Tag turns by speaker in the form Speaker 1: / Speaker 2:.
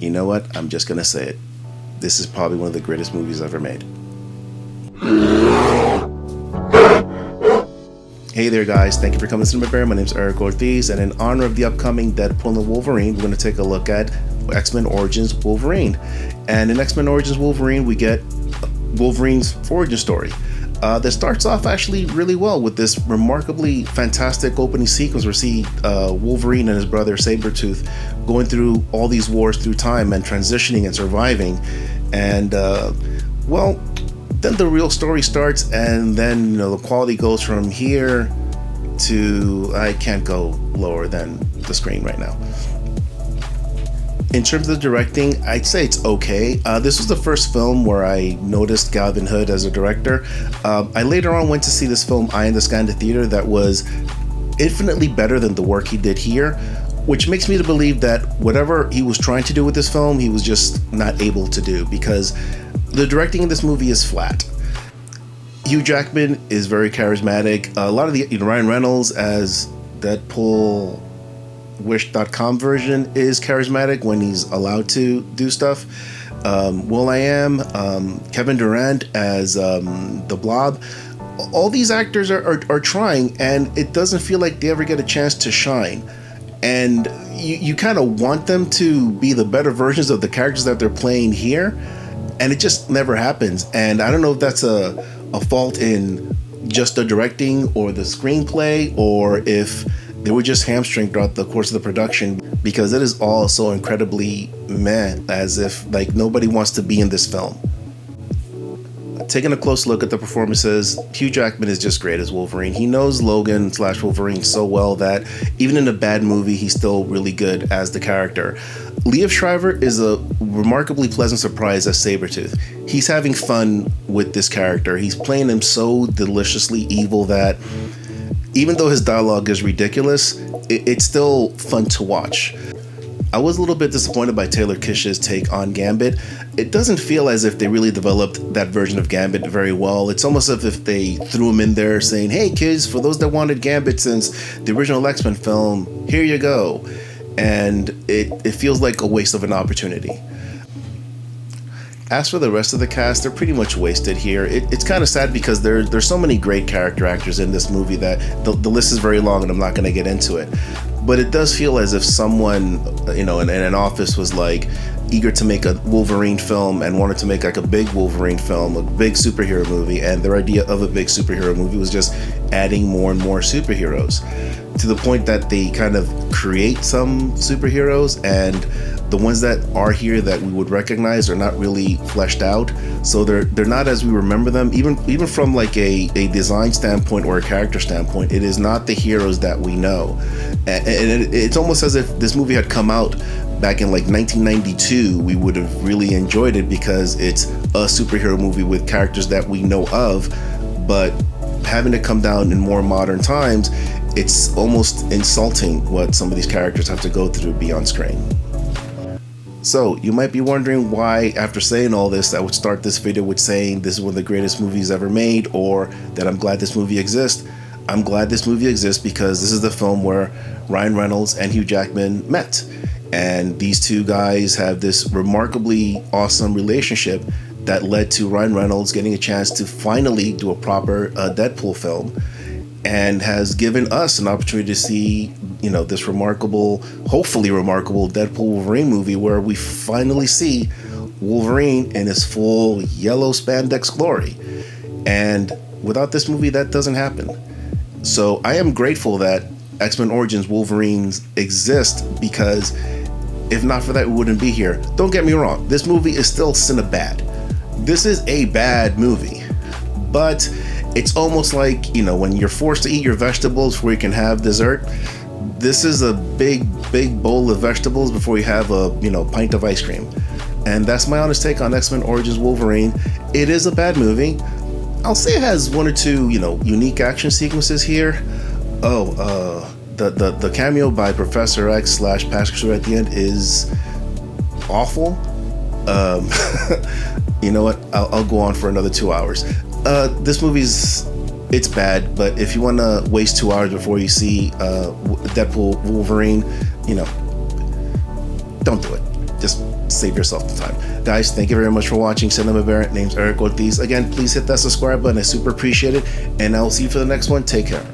Speaker 1: You know what? I'm just gonna say it. This is probably one of the greatest movies ever made. Hey there, guys. Thank you for coming to Cinema Bear. My name's Eric Ortiz, and in honor of the upcoming Deadpool and Wolverine, we're going to take a look at X-Men Origins Wolverine. And in X-Men Origins Wolverine, we get Wolverine's origin story. That starts off actually really well with this remarkably fantastic opening sequence where we see Wolverine and his brother Sabretooth going through all these wars through time and transitioning and surviving. And, then the real story starts, and then the quality goes from here to I can't go lower than the screen right now. In terms of the directing, I'd say it's okay. This was the first film where I noticed Gavin Hood as a director. I later on went to see this film, Eye in the Sky, in the theater, that was infinitely better than the work he did here, which makes me to believe that whatever he was trying to do with this film, he was just not able to do, because the directing in this movie is flat. Hugh Jackman is very charismatic. A lot of the Ryan Reynolds as Deadpool Wish.com version is charismatic when he's allowed to do stuff. Will.i.am, Kevin Durant as the Blob. All these actors are trying, and it doesn't feel like they ever get a chance to shine. And you kind of want them to be the better versions of the characters that they're playing here, and it just never happens. And I don't know if that's a fault in just the directing or the screenplay, or if they were just hamstringed throughout the course of the production, because it is all so incredibly meh, as if like nobody wants to be in this film. Taking a close look at the performances, Hugh Jackman is just great as Wolverine. He knows Logan/Wolverine so well that even in a bad movie, he's still really good as the character. Liev Schreiber is a remarkably pleasant surprise as Sabretooth. He's having fun with this character. He's playing him so deliciously evil that even though his dialogue is ridiculous, it's still fun to watch. I was a little bit disappointed by Taylor Kitsch's take on Gambit. It doesn't feel as if they really developed that version of Gambit very well. It's almost as if they threw him in there saying, hey kids, for those that wanted Gambit since the original X-Men film, here you go. And it feels like a waste of an opportunity. As for the rest of the cast, they're pretty much wasted here. It's kind of sad because there's so many great character actors in this movie that the list is very long and I'm not going to get into it. But it does feel as if someone, in an office was like eager to make a Wolverine film and wanted to make like a big Wolverine film, a big superhero movie, and their idea of a big superhero movie was just adding more and more superheroes, to the point that they kind of create some superheroes, and the ones that are here that we would recognize are not really fleshed out. So they're not as we remember them, even from like a design standpoint or a character standpoint. It is not the heroes that we know, and it's almost as if this movie had come out back in like 1992. We would have really enjoyed it because it's a superhero movie with characters that we know of, but having to come down in more modern times, it's almost insulting what some of these characters have to go through to be on screen. So you might be wondering why, after saying all this, I would start this video with saying this is one of the greatest movies ever made, or that I'm glad this movie exists. I'm glad this movie exists because this is the film where Ryan Reynolds and Hugh Jackman met. And these two guys have this remarkably awesome relationship that led to Ryan Reynolds getting a chance to finally do a proper Deadpool film, and has given us an opportunity to see, this hopefully remarkable Deadpool Wolverine movie, where we finally see Wolverine in his full yellow spandex glory. And without this movie, that doesn't happen. So I am grateful that X-Men Origins Wolverine exists, because if not for that, we wouldn't be here. Don't get me wrong, this movie is still cinebad. This is a bad movie, but it's almost like, when you're forced to eat your vegetables before you can have dessert. This is a big bowl of vegetables before you have a, pint of ice cream. And that's my honest take on X-Men Origins Wolverine. It is a bad movie. I'll say it has one or two, unique action sequences here. The cameo by Professor X / Patrick Stewart at the end is awful. You know what? I'll go on for another 2 hours. This movie's it's bad, but if you want to waste 2 hours before you see Deadpool Wolverine, don't do it. Just save yourself the time. Guys, thank you very much for watching Cinema Bear. Name's Eric Ortiz. Again, please hit that subscribe button. I super appreciate it. And I'll see you for the next one. Take care.